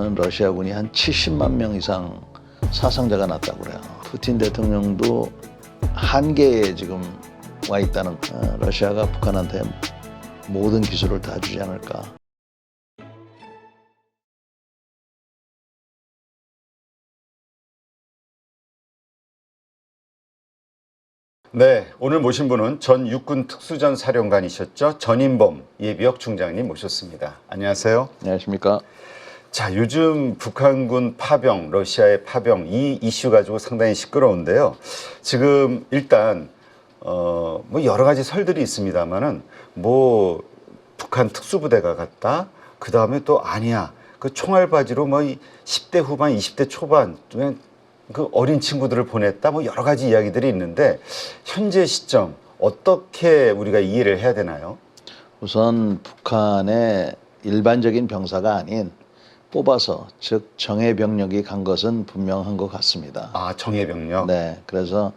보면은 러시아군이 한 70만 명 이상 사상자가 났다고 그래요. 푸틴 대통령도 한계에 지금 와 있다는 러시아가 북한한테 모든 기술을 다 주지 않을까. 네, 오늘 모신 분은 전 육군 특수전 사령관이셨죠. 전인범 예비역 중장님 모셨습니다. 안녕하세요. 안녕하십니까. 자, 요즘 북한군 파병, 러시아의 파병 이 이슈 가지고 상당히 시끄러운데요. 지금 일단 뭐 여러 가지 설들이 있습니다만은 뭐 북한 특수부대가 갔다. 그 다음에 또 아니야. 그 총알바지로 뭐 10대 후반, 20대 초반 그 어린 친구들을 보냈다. 뭐 여러 가지 이야기들이 있는데 현재 시점 어떻게 우리가 이해를 해야 되나요? 우선 북한의 일반적인 병사가 아닌 뽑아서 즉 정예 병력이 간 것은 분명한 것 같습니다. 아, 정예병력. 네, 그래서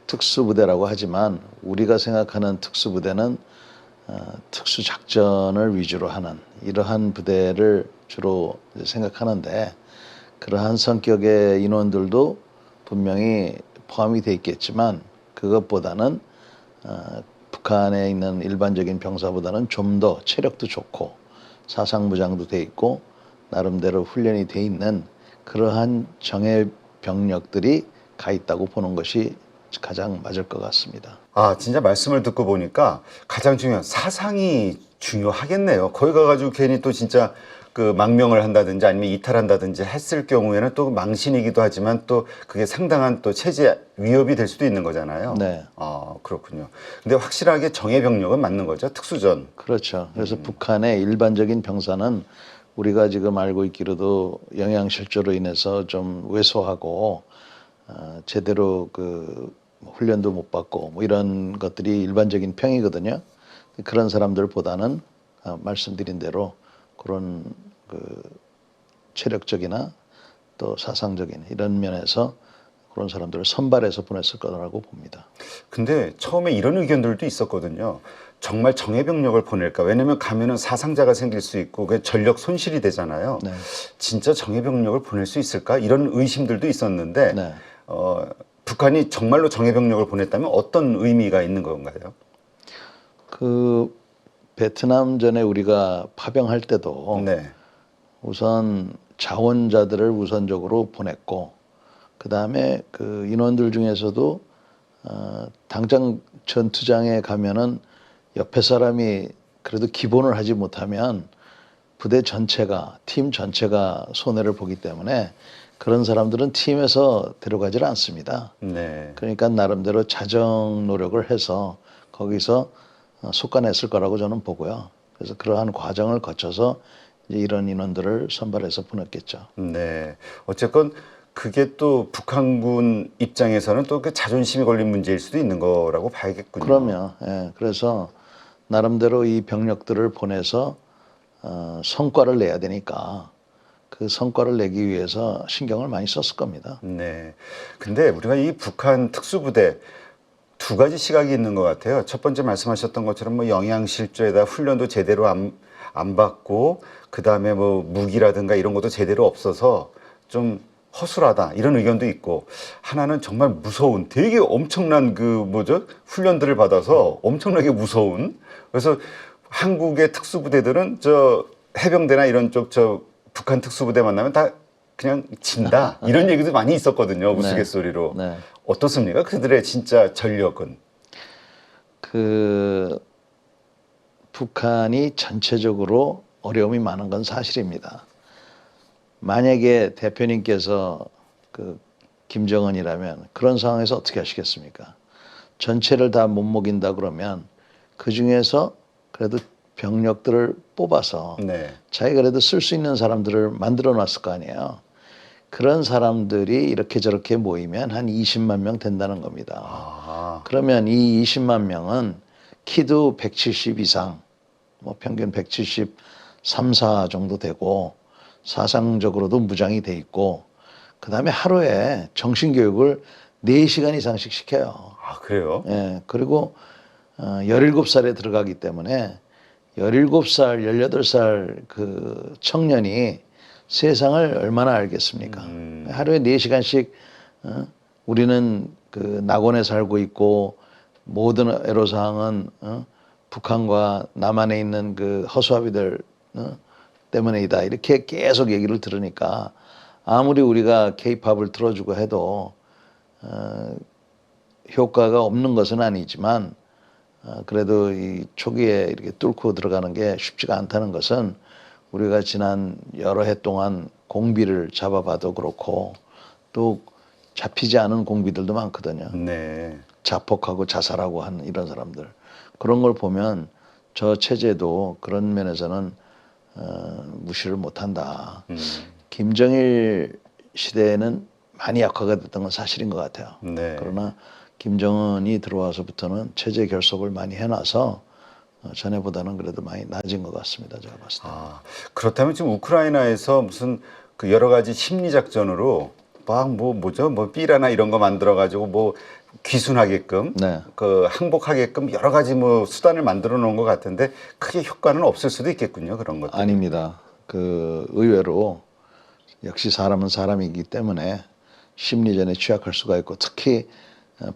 특수부대라고 하지만 우리가 생각하는 특수부대는 특수작전을 위주로 하는 이러한 부대를 주로 생각하는데 그러한 성격의 인원들도 분명히 포함이 돼 있겠지만 그것보다는 북한에 있는 일반적인 병사보다는 좀 더 체력도 좋고 사상무장도 돼 있고 나름대로 훈련이 돼 있는 그러한 정예 병력들이 가 있다고 보는 것이 가장 맞을 것 같습니다. 아, 진짜 말씀을 듣고 보니까 가장 중요한 사상이 중요하겠네요. 거기 가가지고 괜히 또 진짜 그 망명을 한다든지 아니면 이탈한다든지 했을 경우에는 또 망신이기도 하지만 또 그게 상당한 또 체제 위협이 될 수도 있는 거잖아요. 네. 아, 그렇군요. 근데 확실하게 정예 병력은 맞는 거죠. 특수전. 그렇죠. 그래서 북한의 일반적인 병사는 우리가 지금 알고 있기로도 영양실조로 인해서 좀 왜소하고 제대로 그 훈련도 못 받고 뭐 이런 것들이 일반적인 평이거든요. 그런 사람들보다는 말씀드린 대로 그런 그 체력적이나 또 사상적인 이런 면에서 그런 사람들을 선발해서 보냈을 거라고 봅니다. 근데 처음에 이런 의견들도 있었거든요. 정말 정예병력을 보낼까? 왜냐면 가면은 사상자가 생길 수 있고 그 전력 손실이 되잖아요. 네. 진짜 정예병력을 보낼 수 있을까? 이런 의심들도 있었는데 네. 북한이 정말로 정예병력을 보냈다면 어떤 의미가 있는 건가요? 그 베트남전에 우리가 파병할 때도 네. 우선 자원자들을 우선적으로 보냈고 그 다음에 그 인원들 중에서도 당장 전투장에 가면은 옆에 사람이 그래도 기본을 하지 못하면 부대 전체가 팀 전체가 손해를 보기 때문에 그런 사람들은 팀에서 데려가질 않습니다. 네. 그러니까 나름대로 자정 노력을 해서 거기서 속아냈을 거라고 저는 보고요. 그래서 그러한 과정을 거쳐서 이제 이런 인원들을 선발해서 보냈겠죠. 네. 어쨌건 그게 또 북한군 입장에서는 또 그 자존심이 걸린 문제일 수도 있는 거라고 봐야겠군요. 그럼요. 예, 그래서 나름대로 이 병력들을 보내서 성과를 내야 되니까 그 성과를 내기 위해서 신경을 많이 썼을 겁니다. 네. 근데 우리가 이 북한 특수부대 두 가지 시각이 있는 것 같아요. 첫 번째 말씀하셨던 것처럼 뭐 영양실조에다 훈련도 제대로 안 받고 그 다음에 뭐 무기라든가 이런 것도 제대로 없어서 좀 허술하다 이런 의견도 있고 하나는 정말 무서운 되게 엄청난 그 뭐죠 훈련들을 받아서 엄청나게 무서운 그래서 한국의 특수부대들은 저 해병대나 이런 쪽 저 북한 특수부대 만나면 다 그냥 진다 이런 얘기도 많이 있었거든요 우스갯소리로. 네. 어떻습니까? 그들의 진짜 전력은? 그 북한이 전체적으로 어려움이 많은 건 사실입니다. 만약에 대표님께서 그 김정은이라면 그런 상황에서 어떻게 하시겠습니까? 전체를 다 못 먹인다 그러면 그 중에서 그래도 병력들을 뽑아서 네. 자기가 그래도 쓸 수 있는 사람들을 만들어 놨을 거 아니에요. 그런 사람들이 이렇게 저렇게 모이면 한 20만 명 된다는 겁니다. 아, 그러면 이 20만 명은 키도 170 이상, 뭐 평균 173, 4 정도 되고 사상적으로도 무장이 돼 있고 그 다음에 하루에 정신교육을 4시간 이상씩 시켜요. 아 그래요? 예, 그리고 17살에 들어가기 때문에 17살, 18살 그 청년이 세상을 얼마나 알겠습니까? 하루에 4시간씩 우리는 그 낙원에 살고 있고 모든 애로사항은 북한과 남한에 있는 그 허수아비들 때문이다. 이렇게 계속 얘기를 들으니까 아무리 우리가 케이팝을 틀어주고 해도 효과가 없는 것은 아니지만 그래도 이 초기에 이렇게 뚫고 들어가는 게 쉽지가 않다는 것은 우리가 지난 여러 해 동안 공비를 잡아봐도 그렇고 또 잡히지 않은 공비들도 많거든요. 네. 자폭하고 자살하고 한 이런 사람들. 그런 걸 보면 저 체제도 그런 면에서는 무시를 못한다. 김정일 시대에는 많이 약화가 됐던 건 사실인 것 같아요. 네. 그러나 김정은이 들어와서부터는 체제 결속을 많이 해놔서 전에보다는 그래도 많이 나아진 것 같습니다. 제가 봤을 때. 아, 그렇다면 지금 우크라이나에서 무슨 그 여러 가지 심리 작전으로 막 뭐죠? 뭐 삐라나 이런 거 만들어 가지고 뭐 귀순하게끔 네. 그 항복하게끔 여러 가지 뭐 수단을 만들어 놓은 것 같은데 크게 효과는 없을 수도 있겠군요. 그런 것들. 아닙니다. 그 의외로 역시 사람은 사람이기 때문에 심리전에 취약할 수가 있고 특히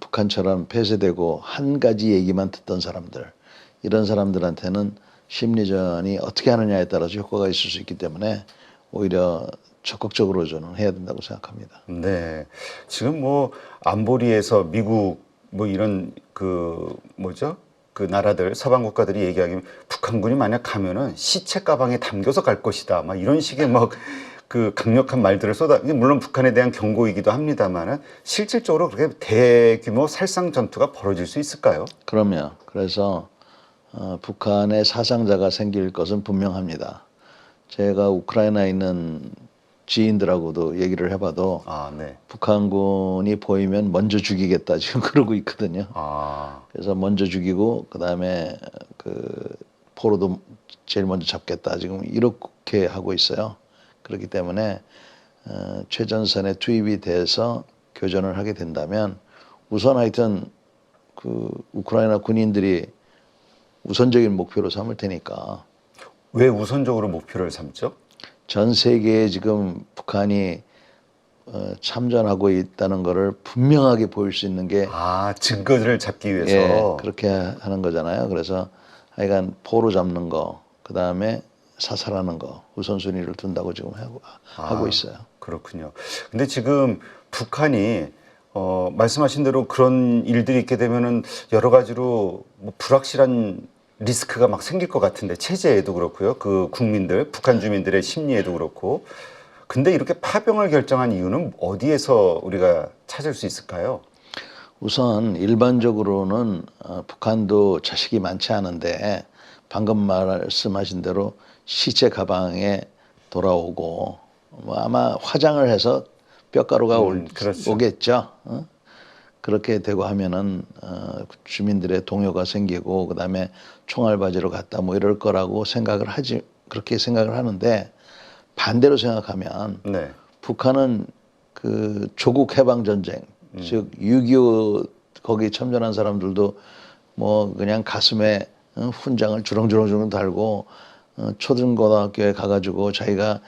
북한처럼 폐쇄되고 한 가지 얘기만 듣던 사람들 이런 사람들한테는 심리전이 어떻게 하느냐에 따라서 효과가 있을 수 있기 때문에 오히려 적극적으로 저는 해야 된다고 생각합니다. 네. 지금 뭐 안보리에서 미국 뭐 이런 그 뭐죠? 그 나라들 서방 국가들이 얘기하기는 북한군이 만약 가면은 시체 가방에 담겨서 갈 것이다. 막 이런 식의 막 그 강력한 말들을 이게 물론 북한에 대한 경고이기도 합니다만은 실질적으로 그렇게 대규모 살상 전투가 벌어질 수 있을까요? 그러면 그래서 북한의 사상자가 생길 것은 분명합니다. 제가 우크라이나에 있는 지인들하고도 얘기를 해봐도 아, 네. 북한군이 보이면 먼저 죽이겠다 지금 그러고 있거든요. 아, 그래서 먼저 죽이고 그다음에 그 포로도 제일 먼저 잡겠다 지금 이렇게 하고 있어요. 그렇기 때문에 최전선에 투입이 돼서 교전을 하게 된다면 우선 하여튼 그 우크라이나 군인들이 우선적인 목표로 삼을 테니까 왜 우선적으로 목표를 삼죠? 전 세계에 지금 북한이 참전하고 있다는 것을 분명하게 보일 수 있는 게 아, 증거를 잡기 위해서. 예, 그렇게 하는 거잖아요. 그래서 하여간 포로 잡는 거, 그 다음에 사살하는 거 우선순위를 둔다고 지금 하고 있어요. 그렇군요. 근데 지금 북한이 말씀하신 대로 그런 일들이 있게 되면은 여러 가지로 뭐 불확실한 리스크가 막 생길 것 같은데 체제에도 그렇고요. 그 국민들, 북한 주민들의 심리에도 그렇고. 근데 이렇게 파병을 결정한 이유는 어디에서 우리가 찾을 수 있을까요? 우선 일반적으로는 북한도 자식이 많지 않은데 방금 말씀하신 대로 시체 가방에 돌아오고 뭐 아마 화장을 해서 뼈가루가 그렇죠. 오겠죠. 그렇게 되고 하면은 주민들의 동요가 생기고 그다음에 총알바지로 갔다 뭐 이럴 거라고 그렇게 생각을 하는데 반대로 생각하면 네. 북한은 그 조국 해방 전쟁 즉 6.25 거기 참전한 사람들도 뭐 그냥 가슴에 훈장을 주렁주렁 달고 초등고등학교에 가가지고 자기가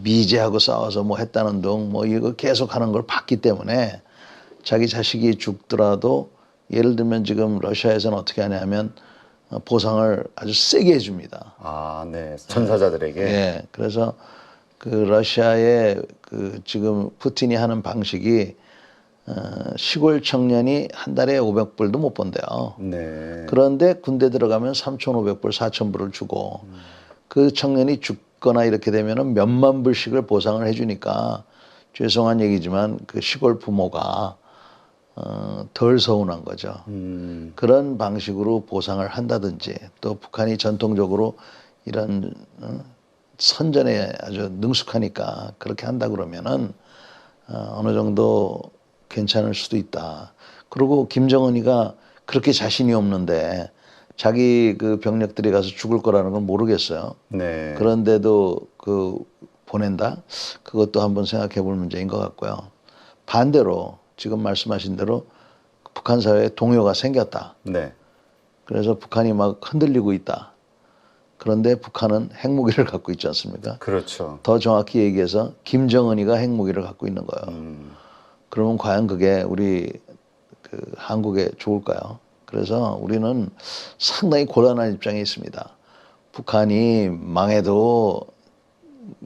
미제하고 싸워서 뭐 했다는 둥 뭐 이거 계속 하는 걸 봤기 때문에 자기 자식이 죽더라도 예를 들면 지금 러시아에서는 어떻게 하냐면 보상을 아주 세게 해줍니다. 아, 네. 전사자들에게. 예, 그래서 그 러시아의 그 지금 푸틴이 하는 방식이 시골 청년이 한 달에 500불도 못 번대요. 네. 그런데 군대 들어가면 3,500불, 4,000불을 주고 그 청년이 죽거나 이렇게 되면은 몇만 불씩을 보상을 해주니까 죄송한 얘기지만 그 시골 부모가 덜 서운한 거죠. 그런 방식으로 보상을 한다든지 또 북한이 전통적으로 이런 선전에 아주 능숙하니까 그렇게 한다 그러면은 어느 정도 괜찮을 수도 있다. 그리고 김정은이가 그렇게 자신이 없는데 자기 그 병력들이 가서 죽을 거라는 건 모르겠어요. 네. 그런데도 그 보낸다? 그것도 한번 생각해 볼 문제인 것 같고요. 반대로 지금 말씀하신 대로 북한 사회에 동요가 생겼다. 네. 그래서 북한이 막 흔들리고 있다. 그런데 북한은 핵무기를 갖고 있지 않습니까? 그렇죠. 더 정확히 얘기해서 김정은이가 핵무기를 갖고 있는 거예요. 그러면 과연 그게 우리 그 한국에 좋을까요? 그래서 우리는 상당히 곤란한 입장에 있습니다. 북한이 망해도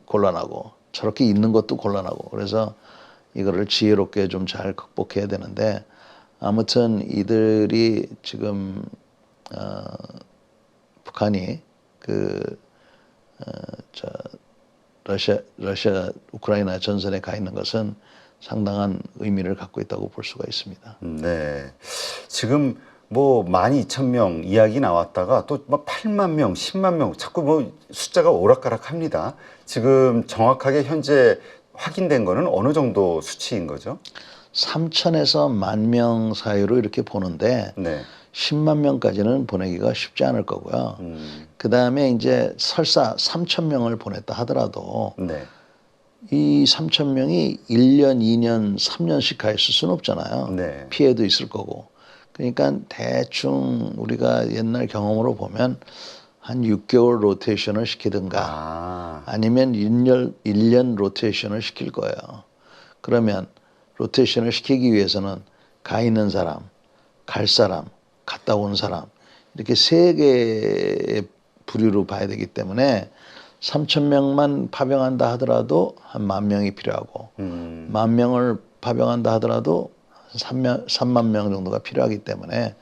곤란하고 저렇게 있는 것도 곤란하고 그래서 이거를 지혜롭게 좀 잘 극복해야 되는데 아무튼 이들이 지금 북한이 저 러시아 우크라이나 전선에 가 있는 것은 상당한 의미를 갖고 있다고 볼 수가 있습니다. 네. 지금 뭐 12,000명 이야기 나왔다가 또 막 8만 명, 10만 명 자꾸 뭐 숫자가 오락가락합니다. 지금 정확하게 현재 확인된 거는 어느 정도 수치인 거죠? 3천에서 10,000명 사이로 이렇게 보는데 네. 10만 명까지는 보내기가 쉽지 않을 거고요. 그 다음에 이제 설사 3,000명을 보냈다 하더라도 네. 이 3,000명이 1년, 2년, 3년씩 가 있을 수는 없잖아요. 네. 피해도 있을 거고. 그러니까 대충 우리가 옛날 경험으로 보면 한 6개월 로테이션을 시키든가 아, 아니면 1년 로테이션을 시킬 거예요. 그러면 로테이션을 시키기 위해서는 가 있는 사람, 갈 사람, 갔다 온 사람 이렇게 세 개의 부류로 봐야 되기 때문에 3,000명만 파병한다 하더라도 한 10,000명이 필요하고 10,000명을 파병한다 하더라도 3만 명 정도가 필요하기 때문에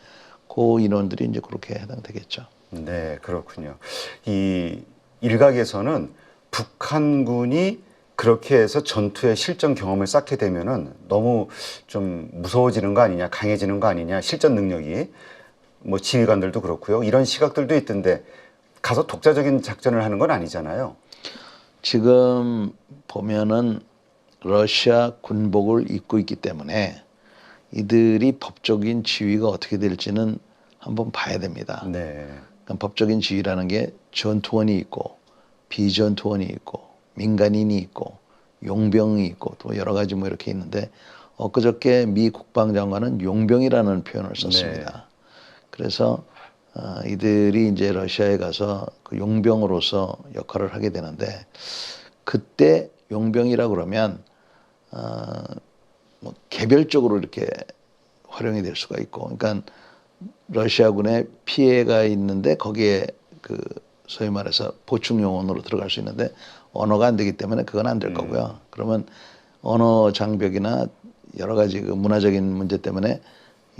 그 인원들이 이제 그렇게 해당되겠죠. 네, 그렇군요. 이 일각에서는 북한군이 그렇게 해서 전투의 실전 경험을 쌓게 되면은 너무 좀 무서워지는 거 아니냐, 강해지는 거 아니냐, 실전 능력이 뭐 지휘관들도 그렇고요. 이런 시각들도 있던데 가서 독자적인 작전을 하는 건 아니잖아요. 지금 보면은 러시아 군복을 입고 있기 때문에 이들이 법적인 지위가 어떻게 될지는 한번 봐야 됩니다. 네. 그러니까 법적인 지위라는 게 전투원이 있고 비전투원이 있고 민간인이 있고 용병이 있고 또 여러 가지 뭐 이렇게 있는데 엊그저께 미 국방장관은 용병이라는 표현을 썼습니다. 그래서 이들이 이제 러시아에 가서 그 용병으로서 역할을 하게 되는데 그때 용병이라 그러면 뭐 개별적으로 이렇게 활용이 될 수가 있고, 그러니까 러시아군에 피해가 있는데 거기에 그 소위 말해서 보충 요원으로 들어갈 수 있는데 언어가 안 되기 때문에 그건 안 될 거고요. 그러면 언어 장벽이나 여러 가지 그 문화적인 문제 때문에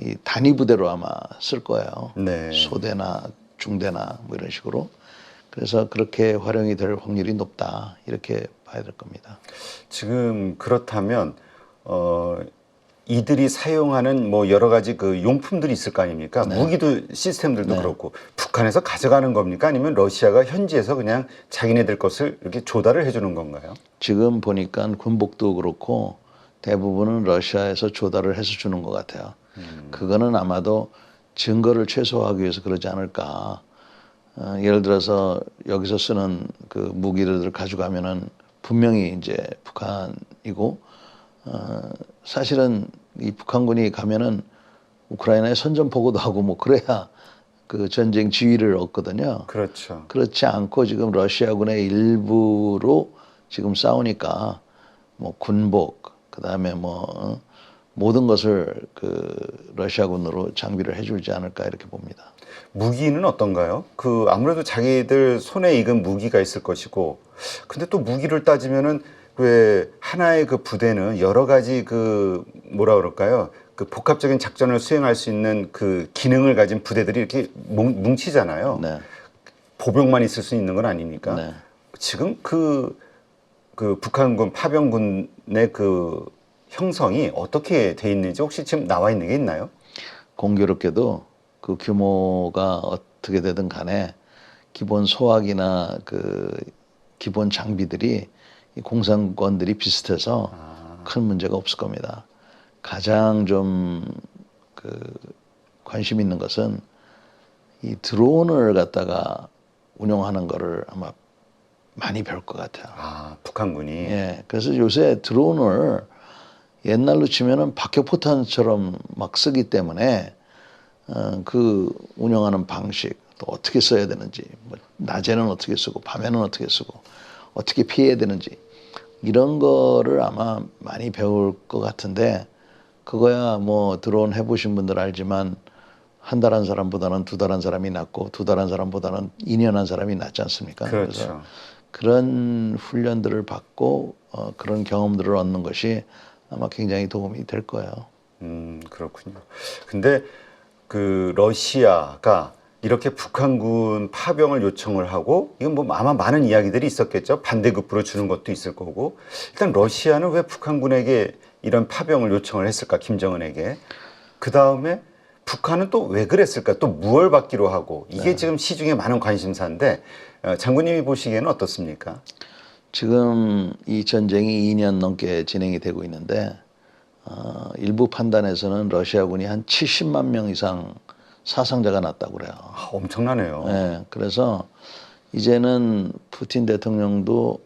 이 단위 부대로 아마 쓸 거예요. 네. 소대나 중대나 뭐 이런 식으로. 그래서 그렇게 활용이 될 확률이 높다 이렇게 봐야 될 겁니다. 지금 그렇다면 이들이 사용하는 뭐 여러 가지 그 용품들이 있을 거 아닙니까? 네. 무기도 시스템들도 네. 그렇고 북한에서 가져가는 겁니까? 아니면 러시아가 현지에서 그냥 자기네들 것을 이렇게 조달을 해주는 건가요? 지금 보니까 군복도 그렇고 대부분은 러시아에서 조달을 해서 주는 것 같아요. 그거는 아마도 증거를 최소화하기 위해서 그러지 않을까. 예를 들어서 여기서 쓰는 그 무기를 가져가면은 분명히 이제 북한이고 사실은 이 북한군이 가면은 우크라이나에 선전포고도 하고 뭐 그래야 그 전쟁 지휘를 얻거든요. 그렇죠. 그렇지 않고 지금 러시아군의 일부로 지금 싸우니까 뭐 군복 그다음에 뭐 모든 것을 그 러시아군으로 장비를 해주지 않을까 이렇게 봅니다. 무기는 어떤가요? 그 아무래도 자기들 손에 익은 무기가 있을 것이고, 근데 또 무기를 따지면은 왜 하나의 그 부대는 여러 가지 그 뭐라 그럴까요? 그 복합적인 작전을 수행할 수 있는 그 기능을 가진 부대들이 이렇게 뭉치잖아요. 네. 보병만 있을 수 있는 건 아니니까. 네. 지금 그 북한군 파병군의 그 형성이 어떻게 돼 있는지 혹시 지금 나와 있는 게 있나요? 공교롭게도 그 규모가 어떻게 되든 간에 기본 소화기나 그 기본 장비들이 이 공산권들이 비슷해서 큰 문제가 없을 겁니다. 가장 좀 그 관심 있는 것은 이 드론을 갖다가 운용하는 거를 아마 많이 배울 것 같아요. 아, 북한군이. 예, 그래서 요새 드론을 옛날로 치면은 박격포탄처럼 막 쓰기 때문에 그 운영하는 방식 또 어떻게 써야 되는지, 뭐 낮에는 어떻게 쓰고 밤에는 어떻게 쓰고 어떻게 피해야 되는지 이런 거를 아마 많이 배울 것 같은데 그거야 뭐 드론 해보신 분들 알지만 한 달 한 사람보다는 두 달 한 사람이 낫고 두 달 한 사람보다는 2년 한 사람이 낫지 않습니까? 그래서 그렇죠. 그런 훈련들을 받고 그런 경험들을 얻는 것이 아마 굉장히 도움이 될 거예요. 그렇군요. 근데 그 러시아가 이렇게 북한군 파병을 요청을 하고 이건 뭐 아마 많은 이야기들이 있었겠죠. 반대급부로 주는 것도 있을 거고. 일단 러시아는 왜 북한군에게 이런 파병을 요청을 했을까? 김정은에게. 그 다음에 북한은 또 왜 그랬을까? 또 무얼 받기로 하고 이게 지금 시중에 많은 관심사인데 장군님이 보시기에는 어떻습니까? 지금 이 전쟁이 2년 넘게 진행이 되고 있는데 일부 판단에서는 러시아군이 한 70만 명 이상 사상자가 났다고 그래요. 아, 엄청나네요. 네, 그래서 이제는 푸틴 대통령도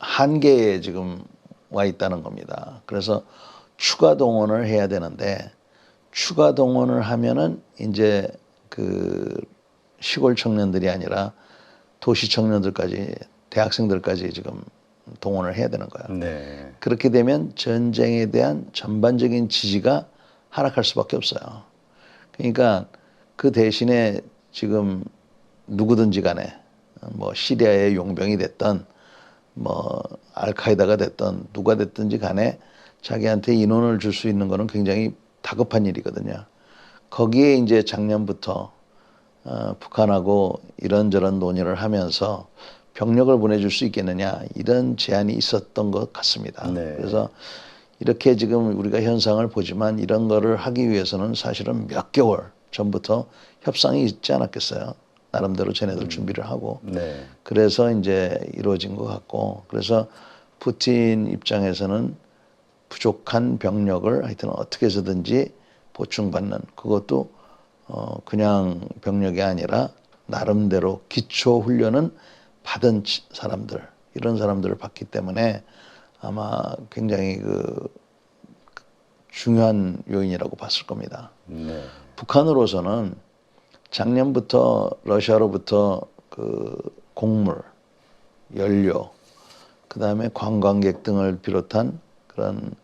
한계에 지금 와 있다는 겁니다. 그래서 추가 동원을 해야 되는데 추가 동원을 하면은 이제 그 시골 청년들이 아니라 도시 청년들까지 대학생들까지 지금 동원을 해야 되는 거예요. 네. 그렇게 되면 전쟁에 대한 전반적인 지지가 하락할 수밖에 없어요. 그러니까 그 대신에 지금 누구든지 간에 뭐 시리아의 용병이 됐던 뭐 알카에다가 됐던 누가 됐든지 간에 자기한테 인원을 줄 수 있는 거는 굉장히 다급한 일이거든요. 거기에 이제 작년부터 북한하고 이런저런 논의를 하면서 병력을 보내줄 수 있겠느냐 이런 제안이 있었던 것 같습니다. 네. 그래서 이렇게 지금 우리가 현상을 보지만 이런 거를 하기 위해서는 사실은 몇 개월 전부터 협상이 있지 않았겠어요. 나름대로 쟤네들 준비를 하고. 네. 그래서 이제 이루어진 것 같고 그래서 푸틴 입장에서는 부족한 병력을 하여튼 어떻게 해서든지 보충받는 그것도 그냥 병력이 아니라 나름대로 기초 훈련은 받은 사람들 이런 사람들을 받기 때문에 아마 굉장히 그 중요한 요인이라고 봤을 겁니다. 네. 북한으로서는 작년부터 러시아로부터 그 곡물, 연료, 그 다음에 관광객 등을 비롯한 그런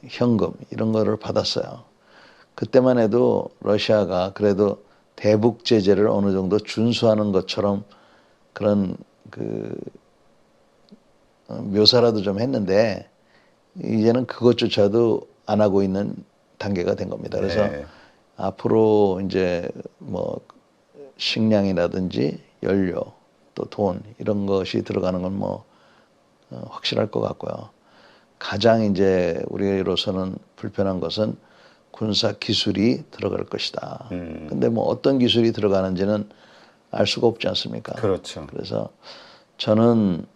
현금 이런 거를 받았어요. 그때만 해도 러시아가 그래도 대북 제재를 어느 정도 준수하는 것처럼 그런 그 묘사라도 좀 했는데 이제는 그것조차도 안 하고 있는 단계가 된 겁니다. 그래서 네. 앞으로 이제 뭐 식량이라든지 연료 또 돈 이런 것이 들어가는 건 뭐 확실할 것 같고요. 가장 이제 우리로서는 불편한 것은 군사 기술이 들어갈 것이다. 근데 뭐 어떤 기술이 들어가는지는 알 수가 없지 않습니까? 그렇죠. 그래서 저는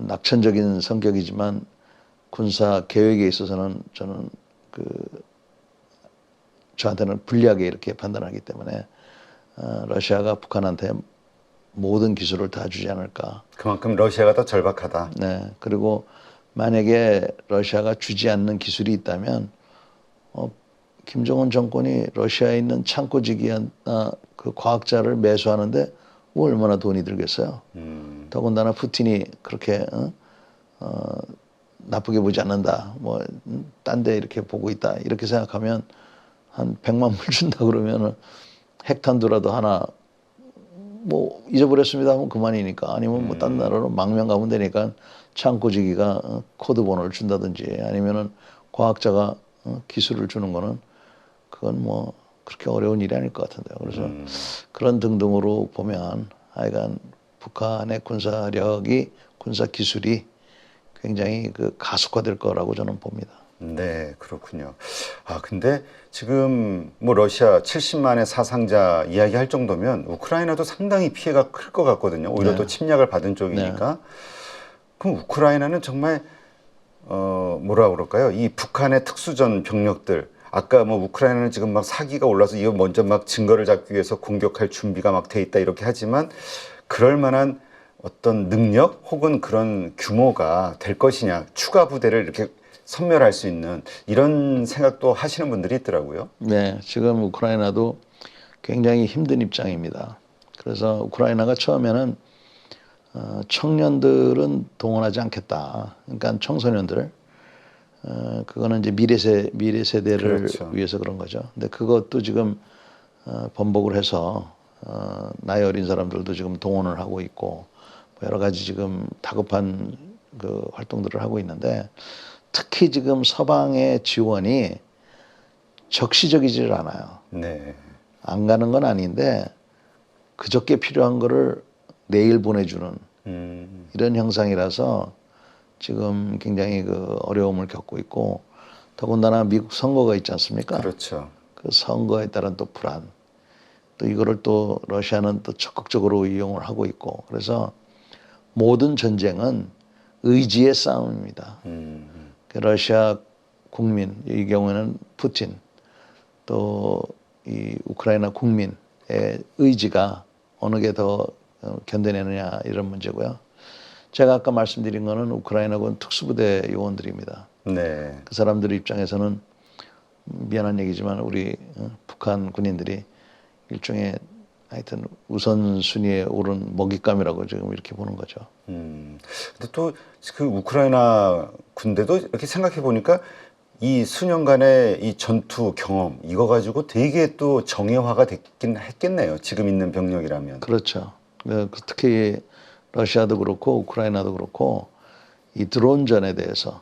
낙천적인 성격이지만 군사 계획에 있어서는 저는 그 저한테는 불리하게 이렇게 판단하기 때문에 러시아가 북한한테 모든 기술을 다 주지 않을까. 그만큼 러시아가 더 절박하다. 네. 그리고 만약에 러시아가 주지 않는 기술이 있다면 김정은 정권이 러시아에 있는 창고지기나 그 과학자를 매수하는데 뭐 얼마나 돈이 들겠어요. 더군다나 푸틴이 그렇게 나쁘게 보지 않는다. 뭐 딴 데 이렇게 보고 있다. 이렇게 생각하면 한 100만 불 준다 그러면은 핵탄두라도 하나 뭐 잊어버렸습니다 하면 그만이니까 아니면 뭐 딴 나라로 망명 가면 되니까 창고지기가 코드 번호를 준다든지 아니면은 과학자가 기술을 주는 거는 그건 뭐 그렇게 어려운 일이 아닐 것 같은데요. 그래서 그런 등등으로 보면 하여간 북한의 군사력이 군사 기술이 굉장히 그 가속화될 거라고 저는 봅니다. 네, 그렇군요. 아, 근데 지금 뭐 러시아 70만의 사상자 이야기할 정도면 우크라이나도 상당히 피해가 클 것 같거든요. 오히려 네. 또 침략을 받은 쪽이니까. 그럼 우크라이나는 정말 뭐라 그럴까요? 이 북한의 특수전 병력들 아까 뭐 우크라이나는 지금 막 사기가 올라서 이거 먼저 막 증거를 잡기 위해서 공격할 준비가 막 돼 있다 이렇게 하지만 그럴 만한 어떤 능력 혹은 그런 규모가 될 것이냐 추가 부대를 이렇게 섬멸할 수 있는 이런 생각도 하시는 분들이 있더라고요. 네, 지금 우크라이나도 굉장히 힘든 입장입니다. 그래서 우크라이나가 처음에는 청년들은 동원하지 않겠다. 그러니까 청소년들. 그거는 이제 미래 세대를 그렇죠. 위해서 그런 거죠. 근데 그것도 지금 번복을 해서 나이 어린 사람들도 지금 동원을 하고 있고 뭐 여러 가지 지금 다급한 그 활동들을 하고 있는데 특히 지금 서방의 지원이 적시적이질 않아요. 네. 안 가는 건 아닌데 그저께 필요한 거를 내일 보내주는 이런 형상이라서 지금 굉장히 그 어려움을 겪고 있고 더군다나 미국 선거가 있지 않습니까? 그렇죠. 그 선거에 따른 또 불안 또 이거를 또 러시아는 또 적극적으로 이용을 하고 있고 그래서 모든 전쟁은 의지의 싸움입니다. 그 러시아 국민 이 경우에는 푸틴 또 이 우크라이나 국민의 의지가 어느 게 더 견뎌내느냐 이런 문제고요. 제가 아까 말씀드린 거는 우크라이나군 특수부대 요원들입니다. 네. 그 사람들 입장에서는 미안한 얘기지만 우리 북한 군인들이 일종의 하여튼 우선순위에 오른 먹잇감이라고 지금 이렇게 보는 거죠. 근데 또 그 우크라이나 군대도 이렇게 생각해 보니까 이 수년간의 이 전투 경험 이거 가지고 되게 또 정예화가 됐긴 했겠네요. 지금 있는 병력이라면. 그렇죠. 특히 러시아도 그렇고 우크라이나도 그렇고 이 드론전에 대해서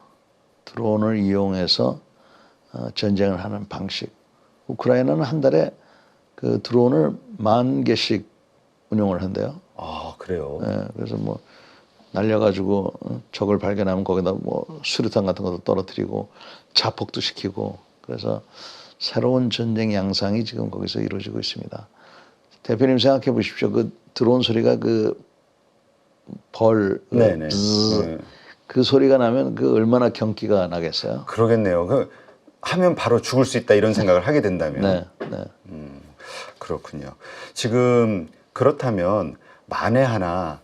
드론을 이용해서 전쟁을 하는 방식. 우크라이나는 한 달에 그 드론을 10,000개씩 운용을 한대요. 아, 그래요. 예, 그래서 뭐 날려가지고 적을 발견하면 거기다 뭐 수류탄 같은 것도 떨어뜨리고 자폭도 시키고 그래서 새로운 전쟁 양상이 지금 거기서 이루어지고 있습니다. 대표님 생각해 보십시오. 그 드론 소리가 그 벌, 네네. 그 소리가 나면 그 얼마나 경기가 나겠어요? 그러겠네요. 그 하면 바로 죽을 수 있다 이런 생각을 하게 된다면. 네, 네. 그렇군요. 지금 그렇다면 만에 하나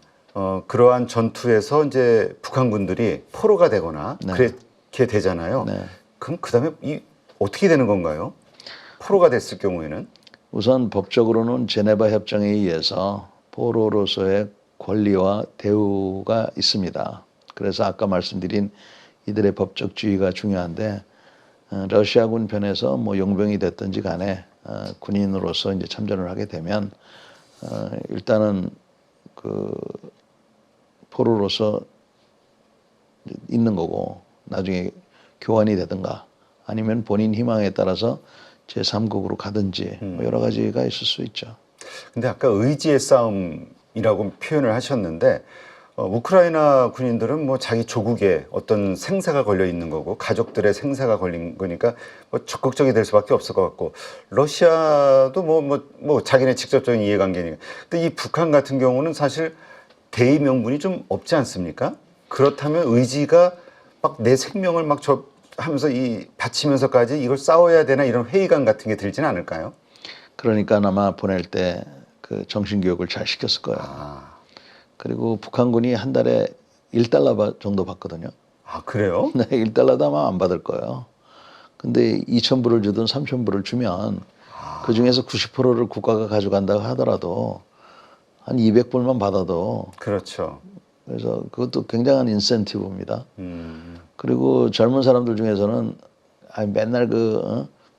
그러한 전투에서 이제 북한군들이 포로가 되거나 네. 그렇게 되잖아요. 네. 그럼 그다음에 이 어떻게 되는 건가요? 포로가 됐을 경우에는? 우선 법적으로는 제네바 협정에 의해서 포로로서의 권리와 대우가 있습니다. 그래서 아까 말씀드린 이들의 법적 지위가 중요한데 러시아군 편에서 뭐 용병이 됐든지 간에 군인으로서 이제 참전을 하게 되면 일단은 그 포로로서 있는 거고 나중에 교환이 되든가 아니면 본인 희망에 따라서 제3국으로 가든지 뭐 여러 가지가 있을 수 있죠. 근데 아까 의지의 싸움이라고 표현을 하셨는데 우크라이나 군인들은 뭐 자기 조국에 어떤 생사가 걸려 있는 거고 가족들의 생사가 걸린 거니까 뭐 적극적이 될 수밖에 없을 것 같고 러시아도 뭐 자기네 직접적인 이해관계니까. 근데 이 북한 같은 경우는 사실 대의 명분이 좀 없지 않습니까? 그렇다면 의지가 막 내 생명을 막 하면서 이 바치면서까지 이걸 싸워야 되나 이런 회의감 같은 게 들지는 않을까요? 그러니까 아마 보낼 때 그 정신교육을 잘 시켰을 거예요. 그리고 북한군이 한 달에 1달러 정도 받거든요. 아, 그래요? 네, 1달러도 아마 안 받을 거예요. 근데 2,000불을 주든 3,000불을 주면 그 중에서 90%를 국가가 가져간다고 하더라도 한 200불만 받아도 그렇죠. 그래서 그것도 굉장한 인센티브입니다. 그리고 젊은 사람들 중에서는 맨날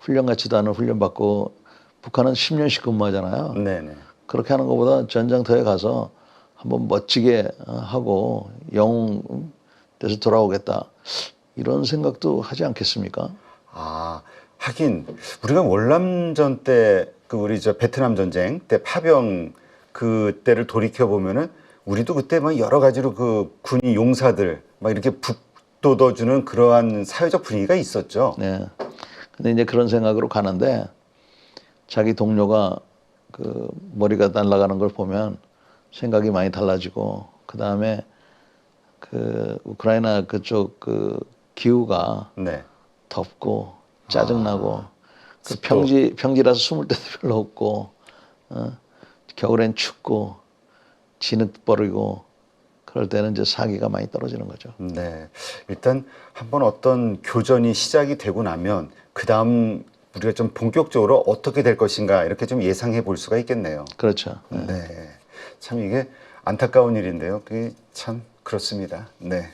훈련 같지도 않은 훈련 받고 북한은 10년씩 근무하잖아요. 네네. 그렇게 하는 것보다 전장터에 가서 한번 멋지게 하고 영웅 돼서 돌아오겠다 이런 생각도 하지 않겠습니까? 아, 하긴 우리가 월남전 때 그 우리 저 베트남 전쟁 때 파병 그때를 돌이켜 보면은 우리도 그때 막 여러 가지로 그 군인 용사들 막 이렇게 북돋워주는 그러한 사회적 분위기가 있었죠. 네. 근데 이제 그런 생각으로 가는데 자기 동료가 그 머리가 날아가는 걸 보면 생각이 많이 달라지고 그 다음에 그 우크라이나 그쪽 그 기후가 네. 덥고 짜증나고 그 습도. 평지라서 숨을 데도 별로 없고 겨울엔 춥고 진흙 버리고 그럴 때는 이제 사기가 많이 떨어지는 거죠. 네. 일단 한번 어떤 교전이 시작이 되고 나면 그 다음부터 우리가 좀 본격적으로 어떻게 될 것인가 이렇게 좀 예상해 볼 수가 있겠네요. 그렇죠. 네. 참 이게 안타까운 일인데요. 그게 참 그렇습니다. 네.